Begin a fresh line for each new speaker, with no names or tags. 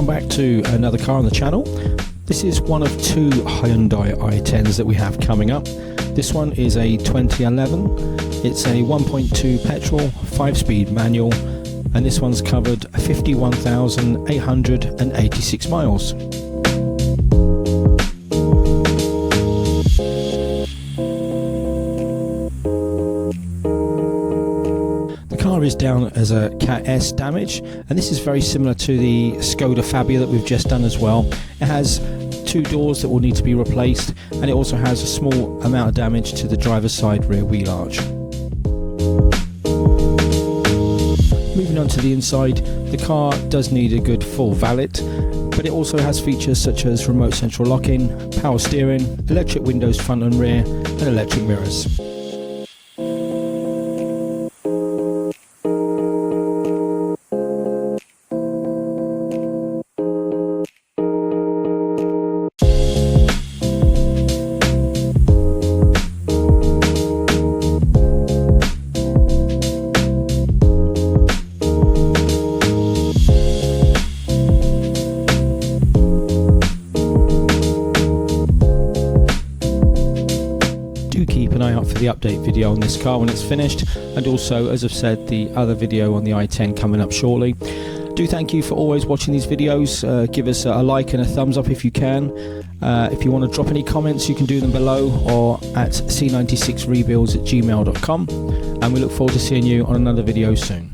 welcome back to another car on the channel. This is one of two Hyundai i10s that we have coming up. This one is a 2011. It's a 1.2 petrol, 5-speed manual, and this one's covered 51,886 miles. The car is down as a Cat S damage, and this is very similar to the Skoda Fabia that we've just done as well. It has two doors that will need to be replaced, and it also has a small amount of damage to the driver's side rear wheel arch. Moving on to the inside, the car does need a good full valet, but it also has features such as remote central locking, power steering, electric windows front and rear, and electric mirrors. Do keep an eye out for the update video on this car when it's finished, and also, as I've said, the other video on the i10 coming up shortly. Do thank you for always watching these videos. Give us a like and a thumbs up if you can. If you want to drop any comments, you can do them below or at c96rebuilds@gmail.com, and we look forward to seeing you on another video soon.